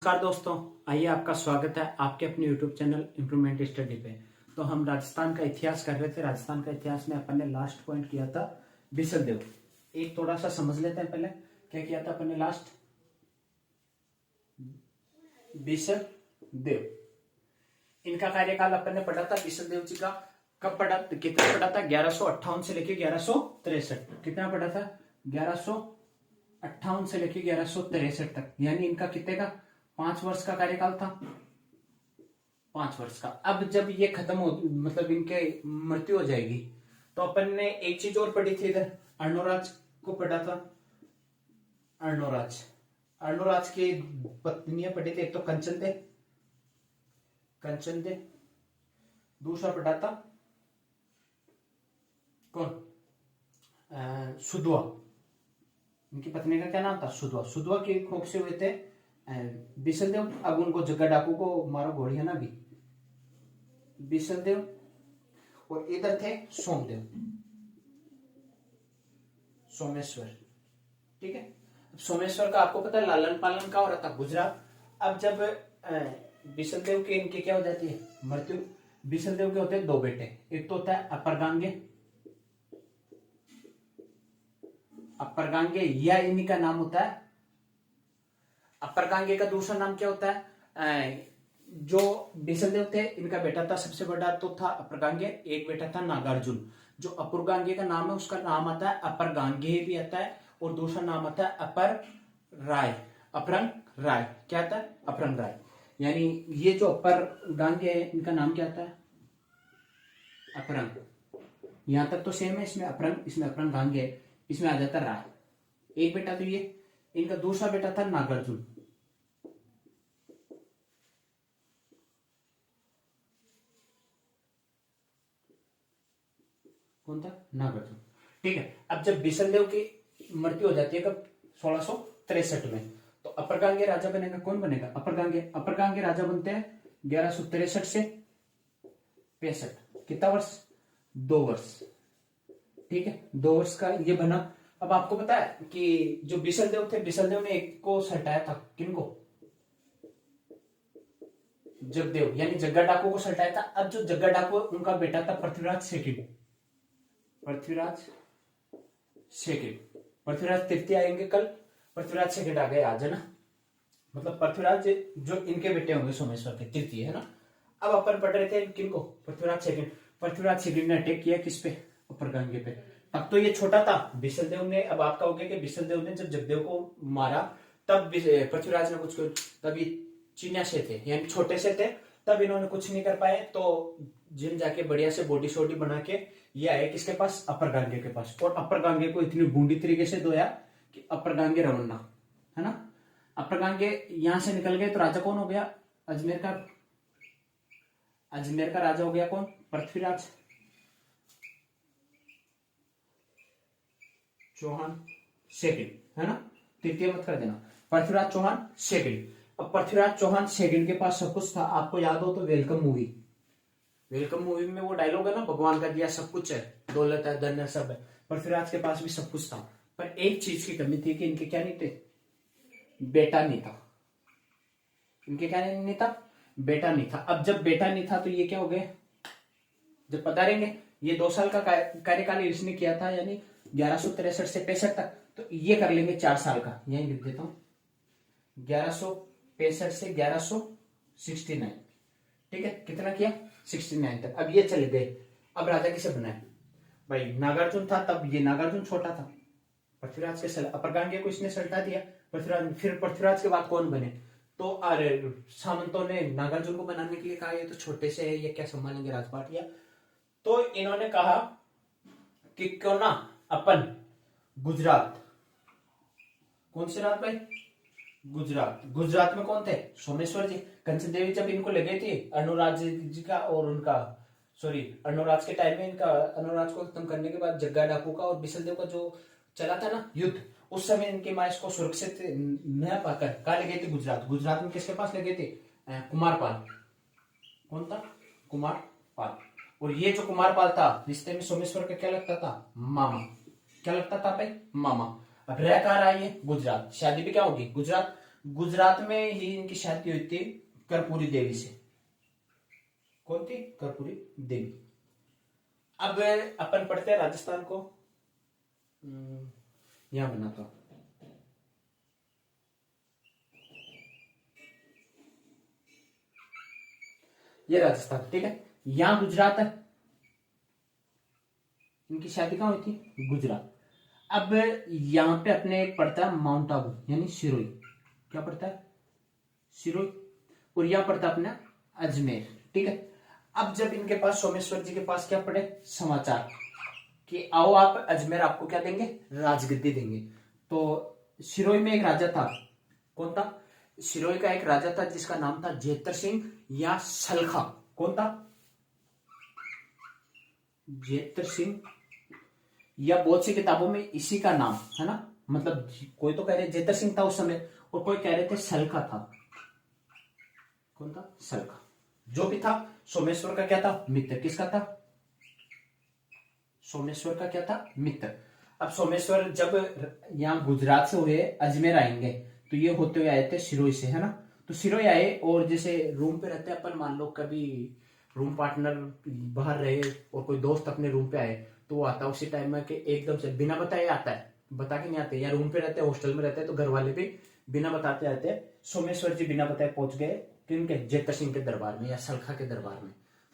नमस्कार दोस्तों, आइए आपका स्वागत है आपके अपने YouTube चैनल इम्प्रूवमेंट स्टडी पे। तो हम राजस्थान का इतिहास कर रहे थे। राजस्थान का इतिहास में अपन ने लास्ट पॉइंट किया था बिसल देव। एक थोड़ा सा समझ लेते हैं पहले क्या किया था अपन ने लास्ट। बिसल देव, इनका कार्यकाल अपन ने पढ़ा था। बिसल देव जी का कब पढ़ा, कितना पढ़ा था? 1158 से लेके 1163। कितना पढ़ा था? 1158 से लेके 1163 तक, यानी इनका कितने का 5 वर्ष का कार्यकाल था। 5 वर्ष का। अब जब ये खत्म हो, मतलब इनके मृत्यु हो जाएगी, तो अपन ने एक चीज और पढ़ी थी इधर, अर्णोराज को पढ़ा था। अर्णोराज, अर्णोराज की पत्नियां पढ़ी थी। एक तो कंचन दे, कंचन दे। दूसरा पढ़ा था कौन? सुधवा। इनकी पत्नी का क्या नाम था? सुधवा। सुधवा के कोख से हुए थे बिसल देव। अब उनको जग्गा डाकू को मारो घोड़ी है ना अभी। बिसल देव और इधर थे सोमदेव, सोमेश्वर। ठीक है। सोमेश्वर का आपको पता है लालन पालन का हो रहा था गुजरात। अब जब बिसल देव के इनके क्या हो जाती है मृत्यु। बिसल देव के होते हैं 2 बेटे। एक तो होता है अपर गांगे, अपर गांगे, या इनका नाम होता है अपर गांगे। का दूसरा नाम क्या होता है? जो बिसल देव थे इनका बेटा था सबसे बड़ा तो था अपर गांगे। एक बेटा था नागार्जुन। जो अपर गांगे का नाम है उसका नाम आता है अपर गांगे भी आता है, और दूसरा नाम आता है अपर राय, अपरंग राय। क्या आता है? अपरंग राय। यानी ये जो अपर गांगे है इनका नाम क्या आता है? अपरंग। यहां तक तो सेम है, इसमें अपरंग, इसमें अपरंग गांगे, इसमें आ जाता राय। एक बेटा तो ये, इनका दूसरा बेटा था नागार्जुन। कौन था? नागार्जुन। ठीक है। अब जब बिसल देव की मृत्यु हो जाती है कब? 1663 में। तो अपर गांगे राजा बनेगा। कौन बनेगा? अपर गांगे। अपर गांगे राजा बनते हैं 1163 से 65। कितना वर्ष? 2 वर्ष। ठीक है, 2 वर्ष का ये बना। अब आपको पता है कि जो बिसल देव थे, बिसल देव ने एक को सटाया था। किनको? जगदेव, यानी जग्गा डाकू को सटाया था। अब जो जग्गा डाकू उनका बेटा था पृथ्वीराज सेकंड। पृथ्वीराज सेकंड, पृथ्वीराज तृतीय आएंगे कल, पृथ्वीराज सेकंड आ गए आज, है ना। मतलब पृथ्वीराज जो इनके बेटे होंगे सोमेश्वर के, तृतीय, है ना। अब अपन पढ़ रहे थे किनको? पृथ्वीराज सेकंड। पृथ्वीराज सेकंड ने अटैक किया किस पे? अपर गांगे पे। तब तो ये छोटा था बिसल देव ने। अब आपका हो गया कि बिसल देव ने जब जगदेव को मारा तब पृथ्वीराज ने कुछ, तब ये चीनिया से थे, यानी छोटे से थे, तब इन्होंने कुछ नहीं कर पाए। तो जिम जाके बढ़िया से बॉडी शॉडी बना के ये आए किसके पास? अपर गांगे के पास। और अपर गांगे को इतनी बूंदी तरीके से धोया कि अपर गांगे रवन्ना, है ना। अपर गांगे यहां से निकल गए तो राजा कौन हो गया? अजमेर का, अजमेर का राजा हो गया कौन? पृथ्वीराज चौहान सेकंड, है ना। तृतीय मत कर देना। पृथ्वीराज चौहान सेकंड। अब पृथ्वीराज चौहान सेकंड के पास सब कुछ था। आपको याद हो तो वेलकम मूवी, वेलकम मूवी में वो डायलॉग है ना, भगवान का दिया सब कुछ है, दौलत है, धन है, सब है। पृथ्वीराज के पास भी सब कुछ था, पर एक चीज की कमी थी कि इनके क्या नहीं थे? बेटा नहीं था। इनके क्या नहीं था? बेटा नहीं था। अब जब बेटा नहीं था तो ये क्या हो गए? जब पधारेंगे, ये 2 साल का कार्यकाल इसने किया था, यानी 1163 से 65 तक। तो ये कर लेंगे 4 साल का। यही लिख देता हूं, 1165 से 1169। ठीक है, कितना किया? 69 तक। अब ये चले गए। अब राजा किसे बनाए? भाई नागार्जुन था तब, ये नागार्जुन छोटा था। पृथ्वीराज के अपर गांगे को इसने सल्टा दिया पृथ्वीराज। फिर पृथ्वीराज के बाद कौन बने? तो अरे सामंतों ने नागार्जुन को बनाने के लिए कहा ये तो छोटे से है, ये क्या संभालेंगे राजपाट। या तो इन्होंने कहा कि क्यों ना अपन गुजरात, कौन से राज भाई? गुजरात। गुजरात में कौन थे? सोमेश्वर जी। कंचन देवी जब इनको ले गई थी अनुराज जी का और उनका, सॉरी अनुराज के टाइम में, इनका अनुराज को खत्म करने के बाद जग्गा डाकू का और बिसल देव का जो चला था ना युद्ध, उस समय इनकी माँ इसको सुरक्षित न पाकर कहा ले गई थी? गुजरात। गुजरात में किसके पास ले गए थे? कुमारपाल। कौन था? कुमारपाल। और ये जो कुमारपाल था रिश्ते में सोमेश्वर का क्या लगता था? मामा। क्या लगता था भाई? मामा। अब रह कहाँ रहा है ये? गुजरात। शादी भी क्या होगी? गुजरात। गुजरात में ही इनकी शादी हुई थी कर्पूरी देवी से। कौन थी? कर्पूरी देवी। अब अपन पढ़ते हैं राजस्थान को। यहां बनाता हूं, ये राजस्थान, ठीक है। यहां गुजरात है, इनकी शादी कहां हुई थी? गुजरात। अब यहां पे अपने एक पड़ता है माउंट आबू यानी सिरोही। क्या पड़ता है? सिरोही। और यहां पड़ता है अपना अजमेर, ठीक है। अब जब इनके पास सोमेश्वर जी के पास क्या पड़े समाचार कि आओ आप अजमेर, आपको क्या देंगे? राजगद्दी देंगे। तो सिरोही में एक राजा था। कौन था? सिरोही का एक राजा था जिसका नाम था जेतर सिंह या सलखा। कौन था? जेतर सिंह, या बहुत सी किताबों में इसी का नाम है ना, मतलब कोई तो कह रहे जेतर सिंह था उस समय और कोई कह रहे थे सलखा था। कौन था? सलखा। जो भी था, सोमेश्वर का क्या था? मित्र। किसका था? सोमेश्वर का क्या था? मित्र। अब सोमेश्वर जब यहाँ गुजरात से हुए अजमेर आएंगे तो ये होते हुए आए थे सिरोही से, है ना। तो सिरोही आए और जैसे रूम पे रहते हैं अपन, मान लो कभी रूम पार्टनर बाहर रहे और कोई दोस्त अपने रूम पे आए तो वो आता उसी टाइम में कि एकदम से बिना बताए आता है, बता के नहीं आते। या रूम पे रहते हैं, हॉस्टल में रहते हैं तो घर वाले भी बिना बताते आते हैं। सोमेश्वर जी बिना बताए पहुंच गए किनके? जेतर सिंह के दरबार में या सलखा के दरबार में।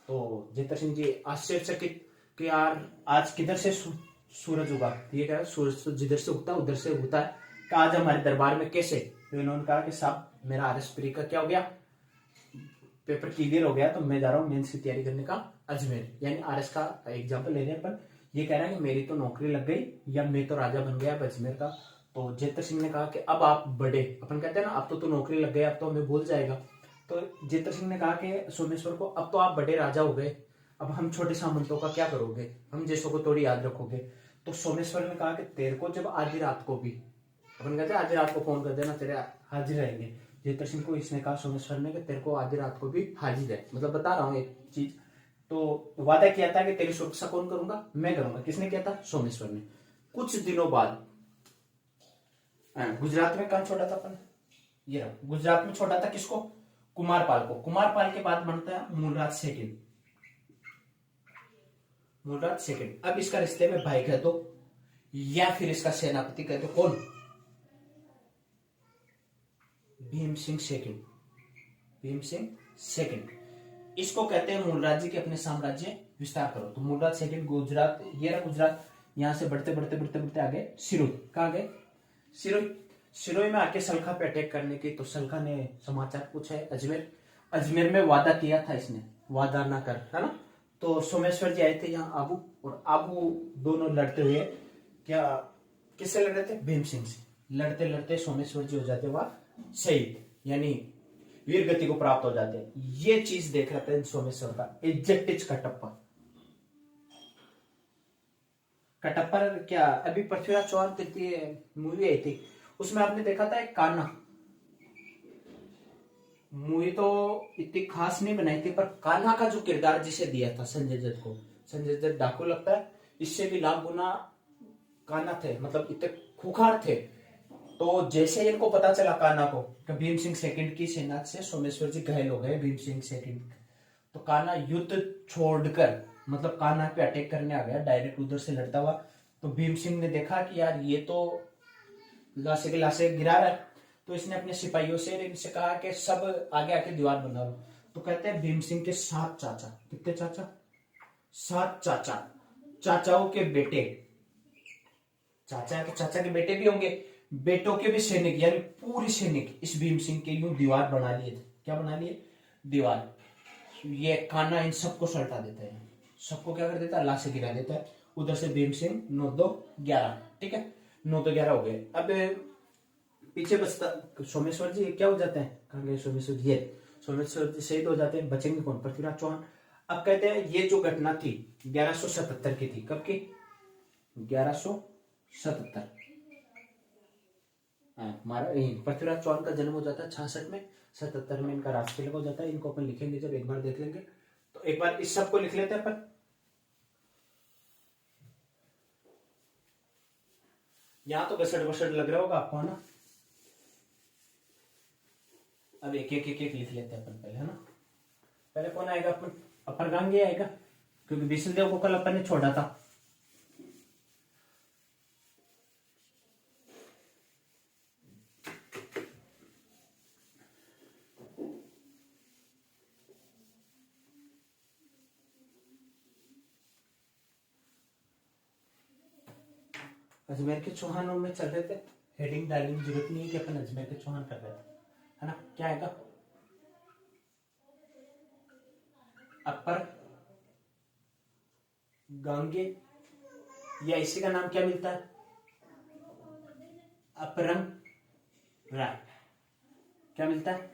तो जेतर सिंह जी आश्चर्यचकित कि यार आज किधर से सूरज उगा? ये क्या है? सूरज तो जिधर से उगता है उधर से उगता है, कि आज हमारे दरबार में कैसे? तो इन्होंने कहा कि साहब मेरा आरएस प्री का क्या हो गया, पेपर क्लियर हो गया, तो मैं जा रहा हूँ मेंस की तैयारी करने का अजमेर। यानी आरएस का एग्जाम्पल ले रहे हैं अपन। ये कह रहा है कि मेरी तो नौकरी लग गई या मैं तो राजा बन गया अजमेर का। तो जेतर सिंह ने कहा कि अब आप बड़े, अपन कहते हैं ना अब तो नौकरी लग गई, अब तो हमें भूल जाएगा। तो जेतर सिंह ने कहा कि सोमेश्वर को अब तो आप बड़े राजा हो गए, अब हम छोटे सामंतों का क्या करोगे? हम जैसों को थोड़ी याद रखोगे? तो सोमेश्वर ने कहा कि तेरे को जब आधी रात को भी, अपन कहते हैं आधी रात को फोन कर देना तेरे हाजिर रहेंगे। जेतर सिंह को इसने कहा सोमेश्वर ने कि तेरे को आधी रात को भी हाजिर है, मतलब बता रहा हूँ एक चीज। तो वादा किया था कि तेरी सुरक्षा कौन करूंगा? मैं करूंगा। किसने किया था? सोमेश्वर ने। कुछ दिनों बाद गुजरात में कहां छोड़ा था अपन? ये रहा, गुजरात में छोड़ा था किसको? कुमारपाल को। कुमारपाल के बाद बनता है मूलराज सेकंड। मूलराज सेकंड। अब इसका रिश्ते में भाई कह दो या फिर इसका सेनापति कह दो। कौन? भीम सिंह सेकंड। भीम सिंह सेकंड। इसको कहते हैं मूलराज जी के अपने साम्राज्य विस्तार करो। तो मूलराज सेकंड गुजरात, ये रहा गुजरात। यहां से बढ़ते बढ़ते बढ़ते बढ़ते आगे सिरोही। कहां गए? सिरोही। सिरोही में आके सलखा पे अटैक करने की, तो सलखा ने समाचार पूछा है अजमेर। अजमेर में वादा किया था इसने, वादा ना कर, है ना। तो सोमेश्वर जी आए थे यहाँ आबू, और आबू दोनों लड़ते हुए क्या किससे लड़ रहे थे? भीम सिंह से। लड़ते लड़ते सोमेश्वर जी हो जाते वहां शहीद, यानी वीर गति को प्राप्त हो जाते हैं। ये चीज देख रहा था सोमेश्वर का एग्जेक्टिव कटप्पा। कटप्पर क्या, अभी पृथ्वीराज चौहान तृतीय मूवी आई थी, उसमें आपने देखा था एक कान्हा। मूवी तो इतनी खास नहीं बनाई थी, पर कान्हा का जो किरदार जिसे दिया था संजय दत्त को, संजय दत्त डाकू लगता है, इससे भी लाख गुना कान्हा थे, मतलब इतने खूंखार थे। तो जैसे इनको पता चला कान्हा को कि भीम सिंह सेकंड की सेना से सोमेश्वर जी घायल हो गए, भीम सिंह सेकंड, तो कान्हा युद्ध छोड़कर मतलब कान्हा पे अटैक करने आ गया डायरेक्ट उधर से लड़ता हुआ। तो भीम सिंह ने देखा कि यार ये तो लाशें के लाशें गिरा रहा है, तो इसने अपने सिपाहियों से इनसे कहा कि सब आगे आके दीवार बना लो। तो कहते हैं भीम सिंह के 7 चाचा, कितने चाचा? 7 चाचा, चाचाओं के बेटे, चाचा है तो चाचा के बेटे भी होंगे, बेटों के भी सैनिक, यानी पूरी सैनिक इस भीम सिंह के यूं दीवार बना लिए थे। क्या बना लिए? दीवार। ये कान्हा इन सबको सल्टा देता है, सबको क्या कर देता है? लाशें गिरा देता है। उधर से भीम सिंह 9 2 11, ठीक है, 9 2 11 हो गए। अब पीछे बचता सोमेश्वर जी क्या हो जाते हैं? कहाँ गए सोमेश्वर जी? सोमेश्वर जी शहीद हो जाते हैं, बचेंगे कौन? पृथ्वीराज चौहान। अब कहते हैं ये जो घटना थी 1177 की थी। कब की? 1177। हमारा पृथ्वीराज चौहान का जन्म हो जाता है 66 में, 77 में इनका राज तिलक हो जाता है। इनको अपन लिखेंगे जब एक बार देख लेंगे, तो एक बार इस सब को लिख लेते हैं अपन। यहां तो घसड़ बसड़ लग रहा होगा आपको, है ना। अब एक एक एक एक लिख लेते हैं अपन पहले, है ना। पहले कौन आएगा अपन, अपर गांगे आएगा, क्योंकि विष्णुदेव को कल अपन ने छोड़ा था। अजमेर के चौहानों में चल रहे थे, हेडिंग डालने की जरूरत नहीं है कि अपन अजमेर के चौहान कर रहे थे, है ना। क्या आएगा, अपर गांगे, या इसी का नाम क्या मिलता है, अपरंग राय। क्या मिलता है,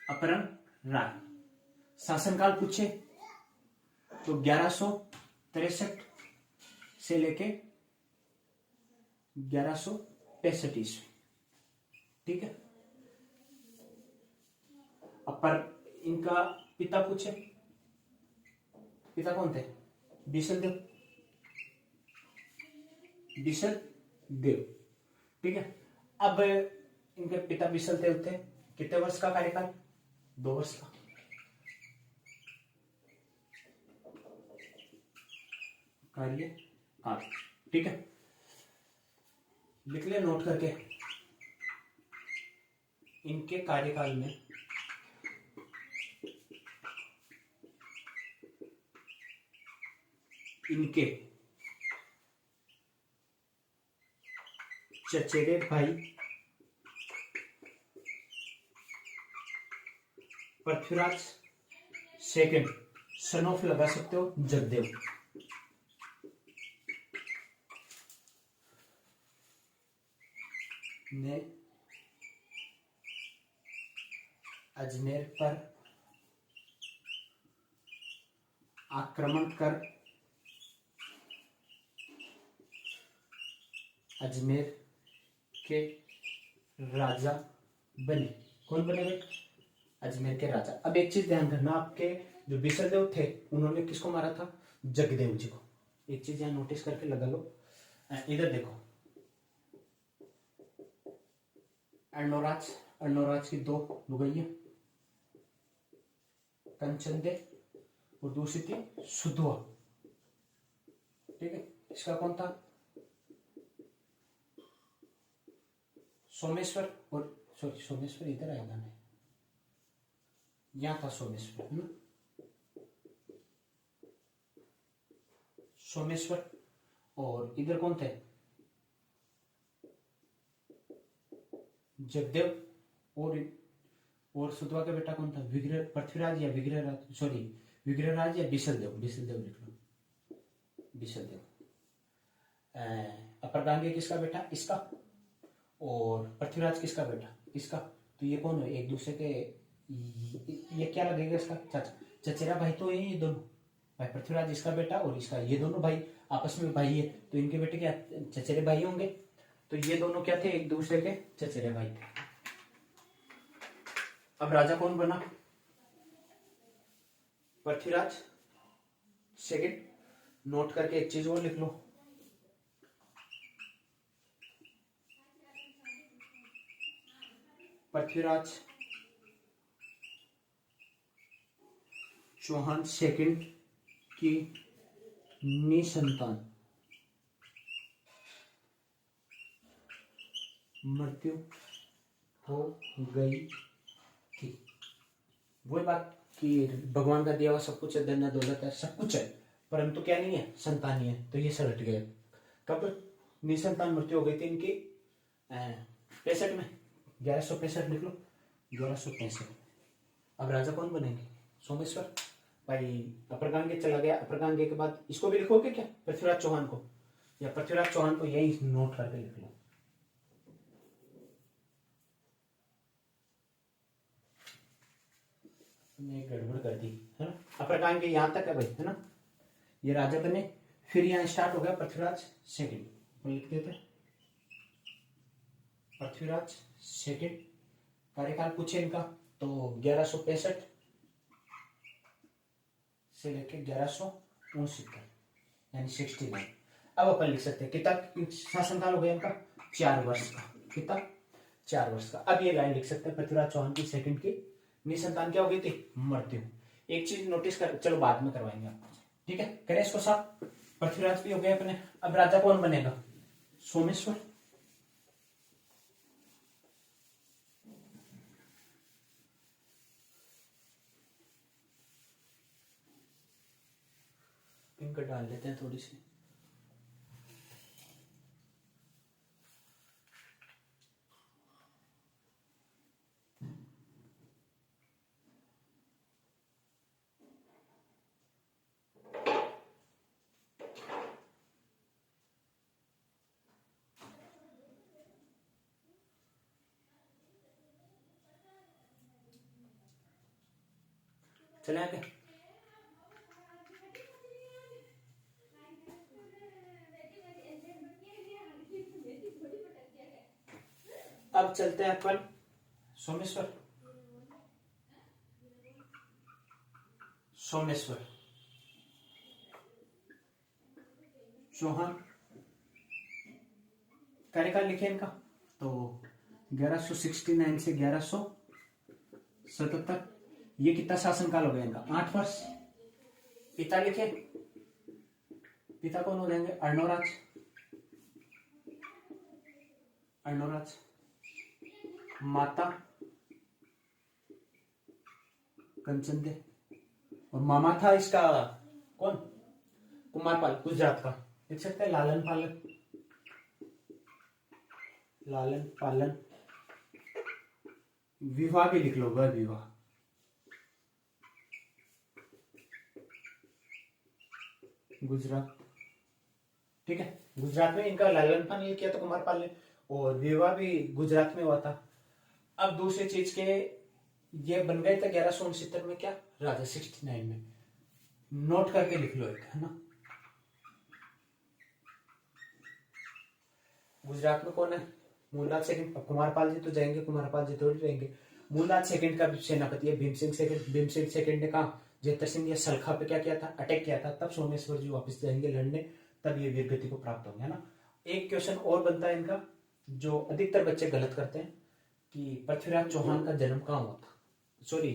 अपरंग राय। शासनकाल पूछे तो 1163 से लेके 1165 ईस्वी, ठीक है। अपर इनका पिता पूछे, पिता कौन थे, बिशलदेव, बिशलदेव, ठीक है। अब इनके पिता बिशलदेव थे, कितने वर्ष का कार्यकाल, 2 वर्ष का। कार्यकाल, ठीक है। लिख ले नोट करके, इनके कार्यकाल में इनके चचेरे भाई पृथ्वीराज सेकंड, सन ऑफ लगा सकते हो जगदेव, ने अजमेर पर आक्रमण कर अजमेर के राजा बने। कौन बने भाई, अजमेर के राजा। अब एक चीज ध्यान रखना, आपके जो बिशलदेव थे उन्होंने किसको मारा था, जगदेव जी को। एक चीज यहां नोटिस करके लगा लो, इधर देखो, अर्णोराज, अर्णोराज की 2 लुगाइयां, कंचनदे और दूसरी थी सुधवा, ठीक है। इसका कौन था, सोमेश्वर, और सॉरी सोमेश्वर इधर आएगा नहीं, यहां था सोमेश्वर, है ना, सोमेश्वर। और इधर कौन थे, जगदेव। और सुधवा का बेटा कौन था, विग्रह, पृथ्वीराज या विग्रहराज, सॉरी विग्रहराज या बिशलदेव, बिशलदेव लिख लो, बिशलदेव। अपर गांगे किसका बेटा, इसका, और पृथ्वीराज किसका बेटा, इसका। तो ये कौन है, एक दूसरे के, ये क्या लगेगा इसका, चाचा, चचेरा भाई तो ये दोनों भाई, पृथ्वीराज इसका बेटा और इसका, ये दोनों भाई आपस में भाई है, तो इनके बेटे क्या चचेरे भाई होंगे। तो ये दोनों क्या थे, एक दूसरे के चचेरे भाई थे। अब राजा कौन बना, पृथ्वीराज सेकंड। नोट करके एक चीज और लिख लो, पृथ्वीराज चौहान सेकंड की निसंतान मृत्यु हो गई थी। वही बात कि भगवान का दिया हुआ सब कुछ है, धन दौलत है, सब कुछ है, परंतु क्या नहीं है, संतान नहीं है, तो ये सलट गए। कब निसंतान मृत्यु हो गई थी इनकी, 65 में, 1165 लिख लो, 1165। अब राजा कौन बनेंगे, सोमेश्वर। भाई अपर गांगे चला गया, अपर गांगे के बाद इसको भी लिखोगे क्या, पृथ्वीराज चौहान को, या पृथ्वीराज चौहान को यही नोट करके लिख लो। मैं गड़बड़ कर दी, है ना। अपर गांगे यहां तक है भाई, है ना, ये राजा बने। फिर यहाँ स्टार्ट हो गया पृथ्वीराज सेकंड, लिख देते पृथ्वीराज सेकंड। कार्यकाल पूछे इनका तो 1165 से लेके 1169 यानी 69। अब अपन लिख सकते हैं कितना शासनकाल हो गया इनका, 4 वर्ष का। कितना, 4 वर्ष का। अब ये लाइन लिख सकते हैं, पृथ्वीराज चौहान की सेकंड की निसंतान क्या हो गई थी, मृत्यु। एक चीज नोटिस कर, चलो बाद में करवाएंगे आपको, ठीक है। करें इसको साफ, पृथ्वीराज भी हो गए अपने। अब राजा कौन बनेगा, सोमेश्वर। पिंक डाल देते हैं थोड़ी सी। चले आगे, अब चलते हैं अपन सोमेश्वर। सोमेश्वर चौहान, कार्यकाल लिखे इनका तो 1169 से 1177। ये कितना शासनकाल हो गया इनका, 8 वर्ष। पिता लिखे, पिता कौन हो जाएंगे, अर्णोराज। अर्णोराज। माता कंचनदे, और मामा था इसका कौन, कुमारपाल, गुजरात का। लिख सकते हैं लालन पालन, लालन पालन। विवाह भी लिख लो, वह विवाह। गुजरात, ठीक है। गुजरात में इनका लालन पालन ये किया था कुमारपाल ने, और विवाह भी गुजरात में हुआ था। अब दूसरी चीज के ये बन गए थे 1169 में, क्या राजा 69 में। नोट करके लिख लो एक, है ना। गुजरात में कौन है, मूलराज सेकंड। कुमारपाल जी तो जाएंगे, कुमारपाल जी थोड़ी रहेंगे। मूलराज सेकंड का सेनापति है भीम सिंह सेकंड। भीम सिंह सेकंड ने कहा जेतर सिंह या सलखा पे क्या किया था, अटैक किया था, तब सोमेश्वर जी वापस जाएंगे लड़ने, तब ये वीर गति को प्राप्त होंगे, है ना। एक क्वेश्चन और बनता है इनका, जो अधिकतर बच्चे गलत करते हैं, कि पृथ्वीराज चौहान का जन्म कहाँ हुआ था, सॉरी,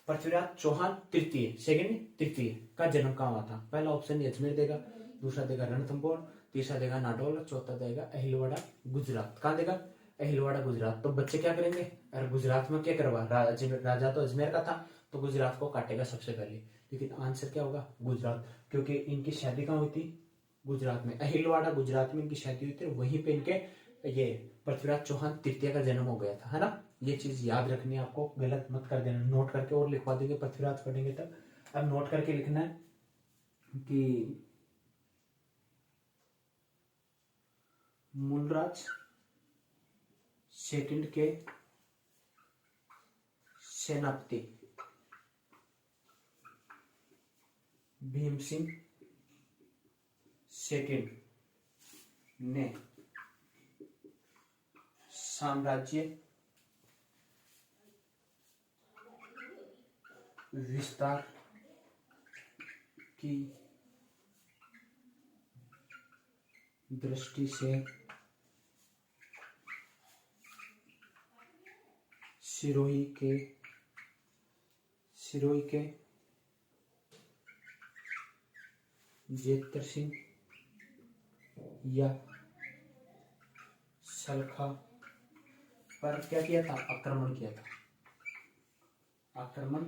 पृथ्वीराज चौहान तृतीय, सेकंड तृतीय का जन्म कहाँ हुआ था। पहला ऑप्शन अजमेर देगा, दूसरा देगा रणथंभौर, तीसरा देगा नाडौल, चौथा देगा अहिलवाड़ा गुजरात। कहाँ देगा, अहिलवाड़ा गुजरात। तो बच्चे क्या करेंगे, अरे गुजरात में क्या करवा, राजा तो अजमेर का था, तो गुजरात को काटेगा सबसे पहले। लेकिन आंसर क्या होगा, गुजरात, क्योंकि इनकी शादी कहाँ हुई थी, गुजरात में। अहिलवाड़ा गुजरात में इनकी शादी हुई थी, वहीं पे इनके ये पृथ्वीराज चौहान तृतीय का जन्म हो गया था, है ना। ये चीज याद रखनी है आपको, गलत मत कर देना। नोट करके और लिखवा देंगे पृथ्वीराज पढ़ेंगे तब। अब नोट करके लिखना है कि मूलराज सेकंड के सेनापति भीम सिंह सेकंड ने साम्राज्य विस्तार की दृष्टि से सिरोही के जेतर सिंह या सलखा पर क्या किया था, आक्रमण किया था, आक्रमण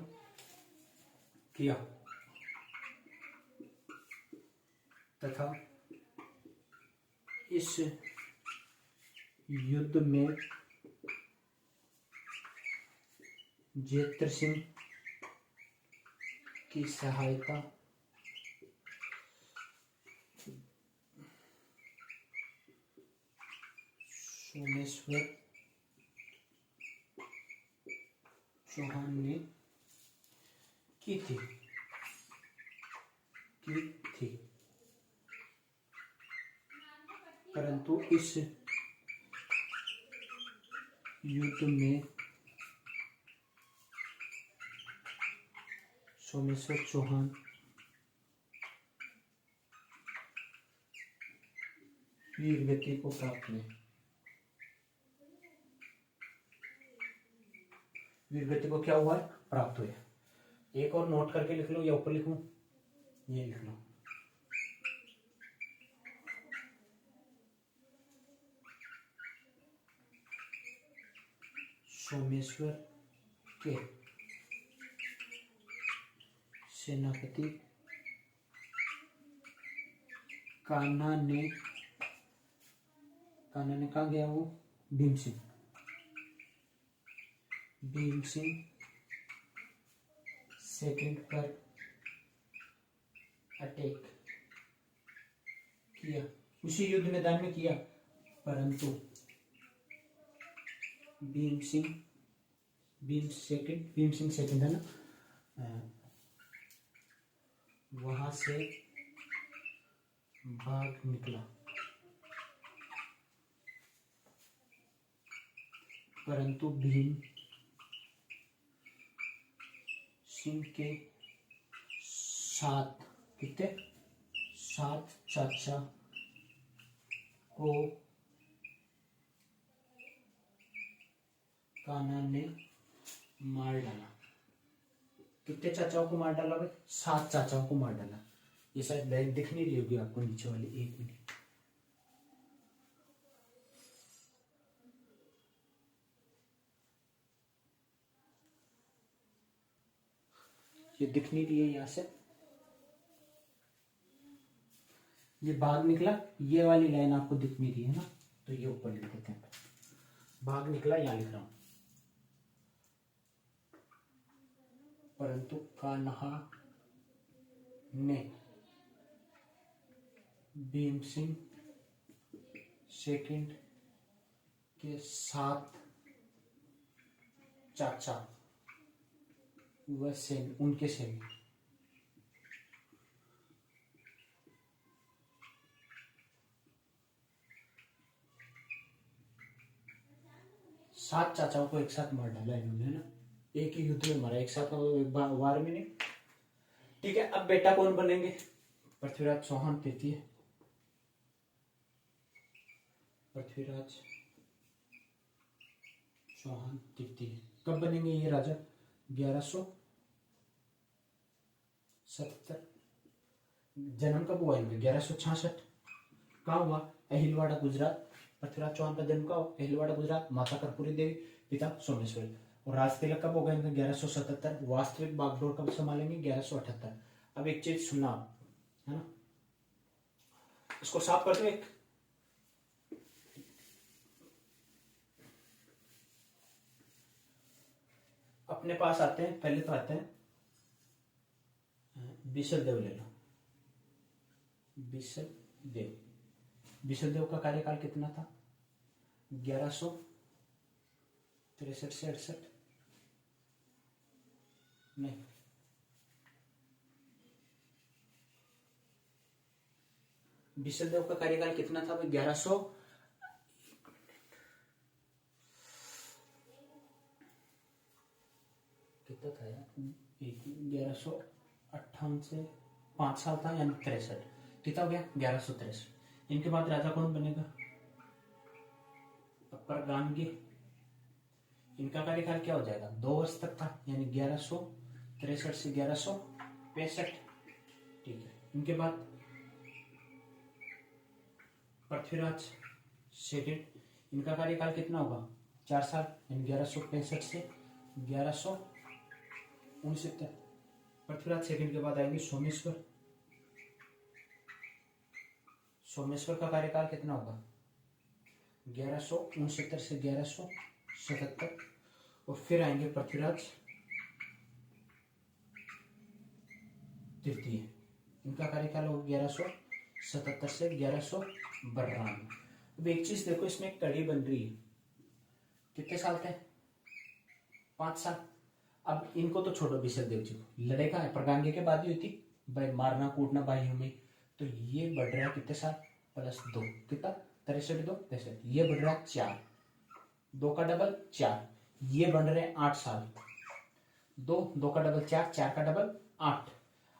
किया, तथा इस युद्ध में जेतर सिंह की सहायता सोमेश्वर चौहान ने की थी, परंतु इस युद्ध में सोमेश्वर चौहान वीर गति को प्राप्त हुए। वीरगति को क्या हुआ है, प्राप्त हुआ है। एक और नोट करके लिख लो या ऊपर लिखूं, ये लिख लो। सोमेश्वर के सेनापति कान्हा ने कहा गया वो, भीम सिंह सेकंड पर अटैक किया, उसी युद्ध मैदान में किया, परंतु भीम सिंह सेकंड है ना, वहां से भाग निकला, परंतु भीम सिंह के साथ कितने 7 चाचा को कान्हा ने मार डाला। कितने चाचाओं को मार डाला भाई, 7 चाचाओं को मार डाला। ये शायद लाइन दिख नहीं रही होगी आपको नीचे वाली, 1 मिनट। ये दिख नहीं रही है यहां से, ये भाग निकला, ये वाली लाइन आपको दिख नहीं रही है ना, तो ये ऊपर लिख देते हैं। भाग निकला यहां लिख रहा हूं, परंतु कान्हा ने भीम सिंह सेकंड के 7 चाचा व उनके सैनिक 7 चाचाओं को एक साथ मार डाला इन्होंने, है ना, एक ही युद्ध में मारा, एक साथ वार में नहीं। ठीक है, अब बेटा कौन बनेंगे, पृथ्वीराज चौहान तृतीय। पृथ्वीराज चौहान तृतीय कब बनेंगे ये राजा, 1170। जन्म कब हुआ इनका, 1166। कहाँ हुआ, अहिलवाड़ा गुजरात। पृथ्वीराज चौहान का जन्म कब हुआ, अहिलवाड़ा गुजरात। माता कर्पूरी देवी, पिता सोमेश्वर। और राज तिलक कब होगा इनका, 1177। वास्तविक बागडोर कब संभालेंगे, 1178। अब एक चीज सुनना, है ना, इसको साफ कर दो। एक अपने पास आते हैं, पहले तो आते हैं बिशल देव ले लो। बिशल देव का कार्यकाल कितना था, 1163 से 68, नहीं, बिशल देव का कार्यकाल कितना था भाई, 1100 कितना था यार, 1158 से 5 साल था, यानी 63। कितना हो गया, 1163। इनके बाद राजा कौन बनेगा, अपर गानगी। इनका कार्यकाल क्या हो जाएगा, 2 वर्ष तक था, यानी 1163 से 1165। ठीक है, इनके बाद पृथ्वीराज सेकंड, इनका कार्यकाल कितना होगा, 4 साल, यानी 1165 से 1169। पृथ्वीराज सेकंड के बाद आएंगे सोमेश्वर। सोमेश्वर का कार्यकाल कितना होगा, 1169 से 1177। और फिर आएंगे पृथ्वीराज तृतीय, इनका कार्यकाल होगा 1177 से 1192। अब एक चीज देखो, इसमें एक कड़ी बन रही है, कितने साल थे, 5 साल। अब इनको तो छोड़ो, बिशल देव जी को, लड़ाई कहाँ है, प्रगांगे के बाद ही हुई थी भाई, मारना कूटना भाइयों में। तो ये बढ़ रहा है कितने साल, +2, कितना 63, 2 63, ये बढ़ रहा है 4, 2 का डबल 4, ये बन रहे हैं 8 साल। 2 का डबल 4, 4 का डबल 8,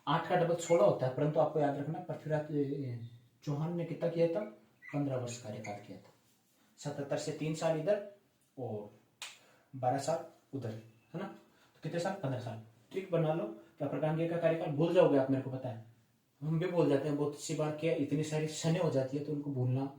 8 का डबल 16 होता है। परंतु आपको याद रखना, पृथ्वीराज चौहान ने कितना किया था, 15 वर्ष कार्यकाल किया था। 77 से 3 साल इधर और 12 साल उधर, है ना। तो कितने साल, 15 साल। ट्रिक बना लो कि अप्रकांगिय का कार्यकाल भूल जाओगे आप, मेरे को पता है, हम भी भूल जाते हैं बहुत सी बार, क्या इतनी सारी सने हो जाती है तो उनको भूलना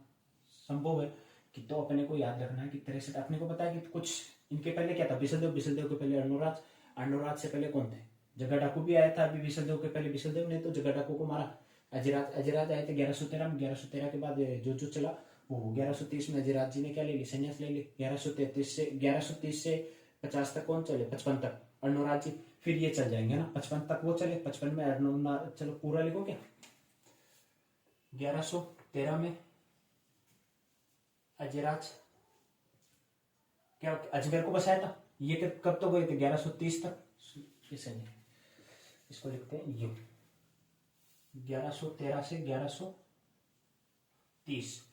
संभव है। कि तो अपने को याद रखना है कि 63, अपने को पता है कि कुछ इनके पहले क्या था, बिसलदेव, बिसलदेव के पहले अर्णोराज, अर्णोराज से पहले कौन थे, जगह डाकू भी आया था अभी बिसलदेव के पहले, बिसलदेव ने तो जगह डाकू को मारा। अजयराज, अजयराज आए थे 1113 में, 1113 के बाद जो चला वो 1130 में अजयराज जी ने क्या ले ली, संन्यास ले ली। 1130 से 50 तक कौन चले, 55 तक अर्णोराज जी, फिर ये चल जाएंगे ना 55 तक वो चले, 55 में अर्णोराज, चलो पूरा लिखो क्या, 1113 में अजयराज, क्या अजमेर को बसाया था, ये कब तक गए थे, 1130 तक, इसको लिखते हैं ये 1113 से 1130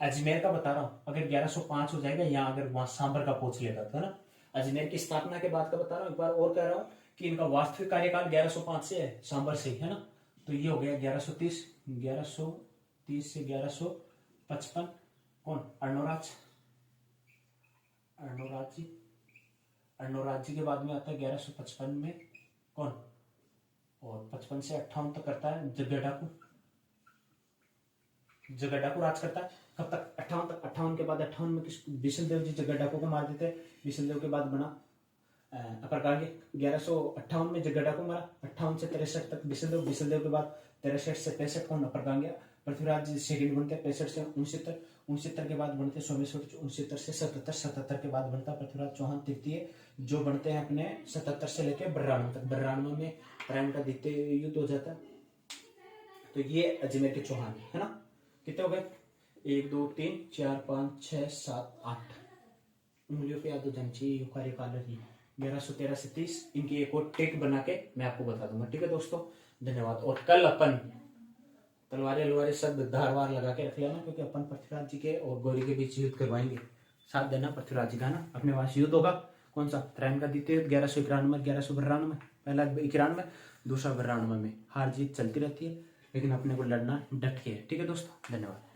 अजमेर का बता रहा हूं, अगर 1105 हो जाएगा या अगर वहां सांबर का पूछ लेगा तो, है ना। अजमेर की स्थापना के बाद का बता रहा हूं, एक बार और कह रहा हूं कि इनका वास्तविक कार्यकाल 1105 से है, सांबर से, है ना। तो ये हो गया 1130, 1130 से 1155 कौन, अर्णोराज, अर्णोराज जी, अर्णोराज जी के बाद में आता है 1155 में कौन, और 55 से 58 तक करता है जगह डाकू, जगह डाकू राज करता है, कब तक, 58 तक। 58 के बाद 58 में किस, बिसलदेव जी जगह डाकू को मार देते हैं, बिसलदेव के बाद बना अप्रकांगिय, 1158 में जगह डाकू मारा, 58 से 63 तक बिसलदेव, बिसलदेव के बाद 63 से 65 कौन, अप्रकांगिय, पृथ्वीराज जी सेकंड बनते हैं 65 से 69, 69 के बाद बनते 69 से 77, 77 के बाद बनता पृथ्वीराज चौहान तृतीय, जो बनते हैं अपने 77 से लेकर 92 तक, 92 में प्राइम का द्वितीय युद्ध हो जाता है। तो ये अजमेर के चौहान, है ना। कितने हो गए, 1 2 3 4 5 6 7 8 उंगलियों पे याद हो जानी चाहिए कार्यकाल रही 1113 से 30। इनकी एक और टेक बना के मैं आपको बता दूंगा, ठीक है दोस्तों, धन्यवाद। और कल अपन तलवारें अलवारें सब धारवार लगा के रख लेना, क्योंकि अपन पृथ्वीराज जी के और गौरी के बीच युद्ध करवाएंगे, साथ देना पृथ्वीराज जी का ना। अपने पास युद्ध होगा कौन सा, त्रैन का द्वितीय युद्ध 1191 1192, पहला 91, दूसरा 92 में, हार जीत चलती रहती है, लेकिन अपने को लड़ना डट के है, ठीक है दोस्तों, धन्यवाद।